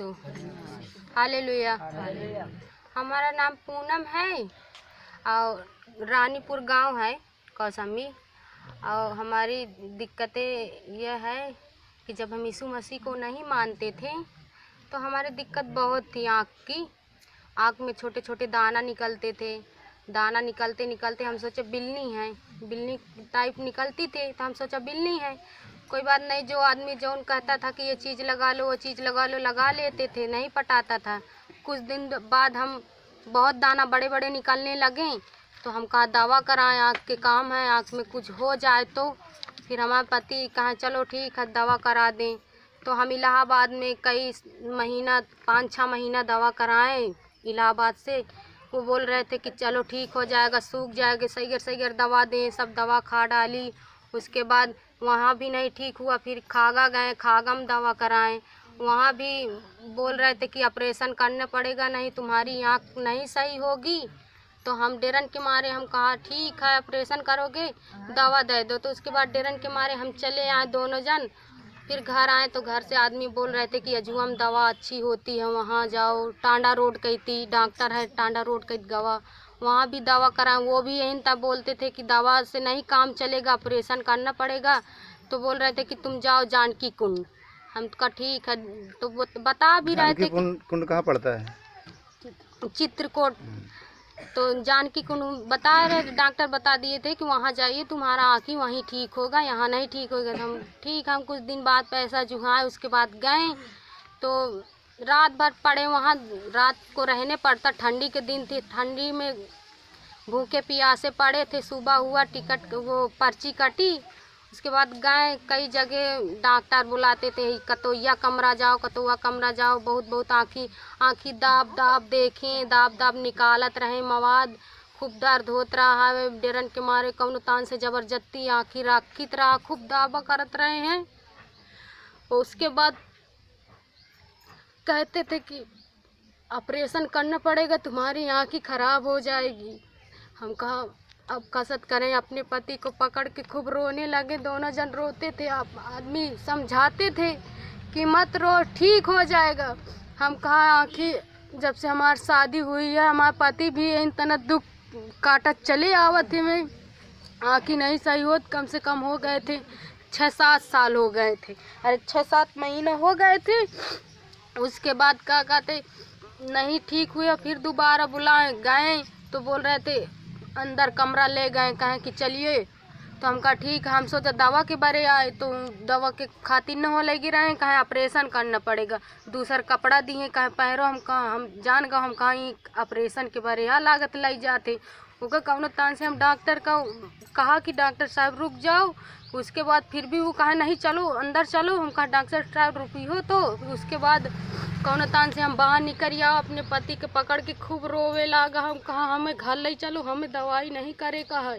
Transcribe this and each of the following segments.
यीशु। Hallelujah. हमारा नाम पूनम है और रानीपुर गांव है कौसमी। और हमारी दिक्कतें यह है कि जब हम यीशु मसीह को नहीं मानते थे तो हमारी दिक्कत बहुत थी। आँख में छोटे छोटे दाना निकलते थे। दाना निकलते निकलते हम सोचे बिल्ली है, बिल्ली टाइप निकलती थी तो हम सोचा बिल्ली है। कोई बात नहीं, जो आदमी जौन कहता था कि ये चीज़ लगा लो वो चीज़ लगा लो, लगा लेते थे, नहीं पटाता था। कुछ दिन बाद हम बहुत दाना बड़े बड़े निकलने लगे तो हम कहा दवा कराएं, आँख के काम है, आँख में कुछ हो जाए तो। फिर हमारे पति कहा चलो ठीक है दवा करा दें। तो हम इलाहाबाद में कई महीना 5-6 महीना दवा कराएं इलाहाबाद से। वो बोल रहे थे कि चलो ठीक हो जाएगा, सूख जाएगा, सही दवा दें। सब दवा खा डाली, उसके बाद वहाँ भी नहीं ठीक हुआ। फिर खागा गए, खागा में दवा कराएं, वहाँ भी बोल रहे थे कि ऑपरेशन करना पड़ेगा, नहीं तुम्हारी आँख नहीं सही होगी। तो हम डरन के मारे हम कहा ठीक है ऑपरेशन करोगे दवा दे दो। तो उसके बाद डरन के मारे हम चले आए दोनों जन। फिर घर आए तो घर से आदमी बोल रहे थे कि अजुआ में दवा अच्छी होती है, वहाँ जाओ। टांडा रोड गई थी, डॉक्टर है टांडा रोड गई गवा, वहाँ भी दवा कराएं। वो भी यही तब बोलते थे कि दवा से नहीं काम चलेगा, ऑपरेशन करना पड़ेगा। तो बोल रहे थे कि तुम जाओ जानकी कुंड। हम कहा ठीक है। तो वो बता भी रहे थे कि कुंड कहाँ पड़ता है? चित्रकूट। तो जानकी कुंड बता रहे, डॉक्टर बता दिए थे कि वहाँ जाइए तुम्हारा आँखी वहीं ठीक होगा, यहाँ नहीं ठीक होगा। हम ठीक, हम कुछ दिन बाद पैसा जुहाए, उसके बाद गए तो रात भर पड़े वहाँ। रात को रहने पड़ता, ठंडी के दिन थी, ठंडी में भूखे प्यासे पड़े थे। सुबह हुआ टिकट वो पर्ची कटी, उसके बाद गए कई जगह डॉक्टर बुलाते थे, कतोया कमरा जाओ, कतोआ कमरा जाओ। बहुत आँखी दाब दाब देखें, दाब दाब निकालत रहे मवाद। खूब दर्द होत रहा है, डरन के मारे कौनो तान से जबरदस्ती आँखी राखित रहा, खूब दावा करत रहे हैं। उसके बाद कहते थे कि ऑपरेशन करना पड़ेगा, तुम्हारी आँखी खराब हो जाएगी। हम कहा अब कसरत करें। अपने पति को पकड़ के खूब रोने लगे, दोनों जन रोते थे। आप आदमी समझाते थे कि मत रो, ठीक हो जाएगा। हम कहा आँखी जब से हमारी शादी हुई है, हमारे पति भी इन तना दुख काटत चले आवत थे। में आँखी नहीं सही होत, कम से कम हो गए थे 6-7 साल हो गए थे, अरे 6-7 महीना हो गए थे। उसके बाद क्या कहते नहीं ठीक हुआ, फिर दोबारा बुलाए गए तो बोल रहे थे अंदर कमरा ले गए, कहें कि चलिए। तो हम कहा ठीक है। हम सोचा दवा के बारे आए तो दवा के खातिर न हो लगी रहे, कहें ऑपरेशन करना पड़ेगा। दूसर कपड़ा दिए, कहें पैरों। हम कहा हम जान गए, हम कहीं ऑपरेशन के बारे यहाँ लागत लाई जाते। उनका कौनो तान से हम डॉक्टर का कहा कि डॉक्टर साहब रुक जाओ। उसके बाद फिर भी वो कहा नहीं चलो अंदर चलो। हम कहा डॉक्टर साहब रुकी हो। तो उसके बाद कौनो तान से हम बाहर निकल आओ, अपने पति के पकड़ के खूब रोवे लगा। हम कहा हमें घर ले चलो, हमें दवाई नहीं करे का है।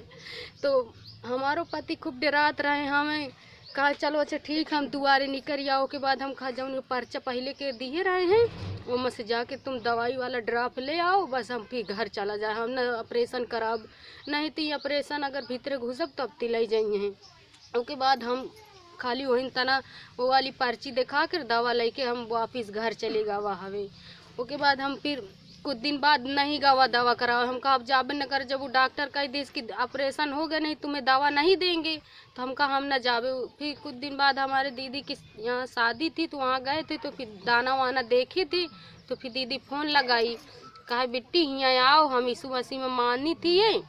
तो हमारो पति खूब डरात रहे, हमें कहा चलो अच्छा ठीक, हम दुआरे निकल आओ। के बाद हम कहा जौन पर्चा पहले के दिए रहे हैं वो में से जाके तुम दवाई वाला ड्रॉप ले आओ, बस हम फिर घर चला जाए। हम न ऑपरेशन कराब, नहीं तो ऑपरेशन अगर भीतर घुसब तब तिलाई जाइए हैं। उसके बाद हम खाली वही तना वो वाली पर्ची दिखा कर दवा लेके हम वापिस घर चले गवा हवे। उसके बाद हम फिर कुछ दिन बाद नहीं गवा दवा कराओ। हम कहा अब जाबे न कर, जब वो डॉक्टर कह देस कि ऑपरेशन हो गया नहीं तुम्हें दवा नहीं देंगे तो हम कहा हम न जाबे। फिर कुछ दिन बाद हमारे दीदी की यहाँ शादी थी तो वहाँ गए थे, तो फिर दाना वाना देखे थे। तो फिर दीदी फ़ोन लगाई, कहा बिट्टी यहाँ आओ, हम यीशु मसीह में मानी थी ये,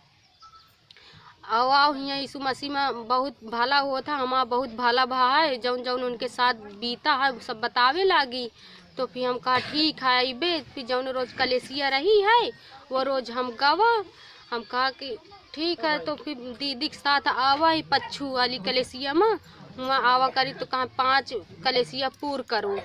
आओ हियाँ यीशु मसीह में बहुत भला हुआ था, हमारा बहुत भला भा है, जौन जौन उनके साथ बीता है सब बतावे लागी। तो फिर हम कहा ठीक है अबे। फिर जौन रोज़ कलेसिया रही है वो रोज़ हम गवा। हम कहा कि ठीक है। तो फिर दीदी के साथ आवा ही पच्छू वाली कलेसिया में, वहाँ आवा करी तो कहा 5 कलेसिया पूर करो।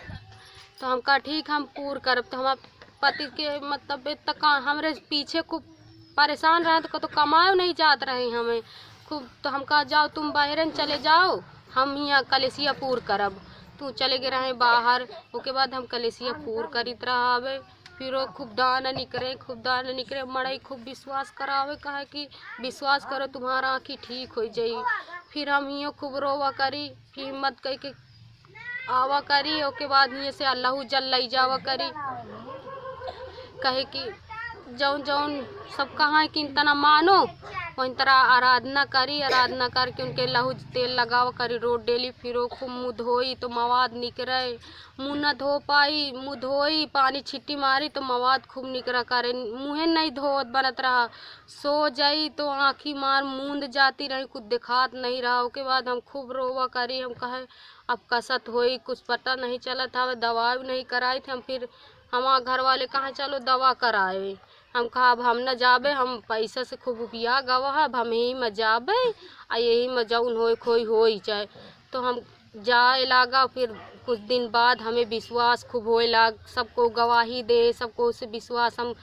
तो हम कहा ठीक हम पूर करब। तो हमारे पति के मतलब तक हमारे पीछे खूब परेशान रहे, तो कमाओ नहीं जात रहे हमें खूब। तो हम कहा जाओ तुम बाहर चले जाओ, हम यहाँ कलेसिया पूर करब। तू चले गए रहे बाहर। उसके बाद हम कलेसिया पूर करीत रहावे। फिर वो खूब दाना निकले, खूब दाना निकले, मड़ई खूब विश्वास करावे, कहे कि विश्वास करो तुम्हारा आँखी ठीक हो जाई। फिर हम यहाँ खूब रोवा करी, फिर हिम्मत कह के आवा करी, उसके बाद ये से अल्लाह जल लई जावा करी, कहे कि जौन जौन सब कहाँ कि तना मानो वही तरह आराधना करी, आराधना करके उनके लहू तेल लगावा करी, रोड डेली फिरो, खूब मुँह धोई तो मवाद निकरे, मुँह न धो पाई मुँह धोई, पानी छिट्टी मारी तो मवाद खूब निकरा करे, मुँहे नहीं धोत बनत रहा, सो जाई तो आँखी मार मूंद जाती रही, कुछ दिखात नहीं रहा। उसके बाद हम खूब रोवा करी, हम कहे अब कसत होई, कुछ पता नहीं चलत हवे, दवा भी नहीं कराई थे हम, फिर हमारे घर वाले कहाँ चलो दवा कराए, हम कहा अब हम न जाबे, हम पैसा से खूब रुपया गवा है, अब हम यही में जाबे आ यही में जौन होई खोई होई चाहे, तो हम जाए लागा। फिर कुछ दिन बाद हमें विश्वास खूब होए लाग, सबको गवाही दे, सबको उसे विश्वास, हम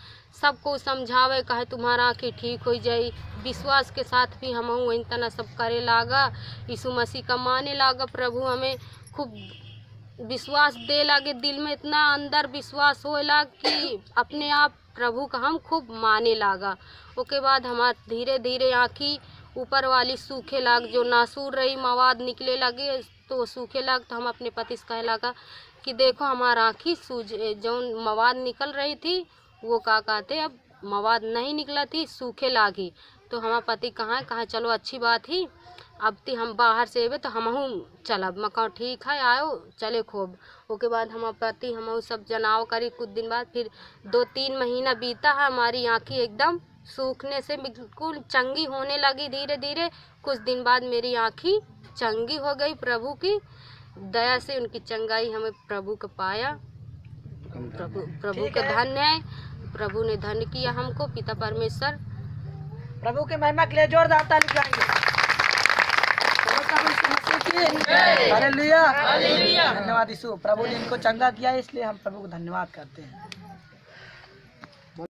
सबको समझावे कहे तुम्हारा आँखें ठीक हो जाई, विश्वास के साथ भी हम वही तना सब करे लागा, यीशु मसीह का माने लागा, प्रभु हमें खूब विश्वास दे लागे, दिल में इतना अंदर विश्वास होए लाग कि अपने आप प्रभु का हम खूब माने लागा। उसके बाद हमार धीरे धीरे आँखी ऊपर वाली सूखे लाग, जो नासूर रही मवाद निकले लगे तो सूखे लाग, तो हम अपने पति से कहे लगा कि देखो हमारा आँखी सूझ, जो मवाद निकल रही थी वो का कहते अब मवाद नहीं निकला थी, सूखे लागी। तो हमारा पति कहाँ चलो अच्छी बात ही, अब ती हम बाहर से अबे तो हमहू चलब, मका ठीक है आयो चले खूब। उसके बाद हमारे पति हमहू सब जनाव करी, कुछ दिन बाद फिर 2-3 महीना बीता है, हमारी आँखें एकदम सूखने से बिल्कुल चंगी होने लगी धीरे धीरे। कुछ दिन बाद मेरी आँखें चंगी हो गई, प्रभु की दया से उनकी चंगाई हमें प्रभु को पाया। प्रभु का धन्य है, प्रभु ने धन्य किया हमको, पिता परमेश्वर। प्रभु की महिमा के लिए जोरदार ताली बजाएंगे। हालेलुया, धन्यवाद यीशु। प्रभु ने इनको चंगा किया इसलिए हम प्रभु को धन्यवाद करते हैं।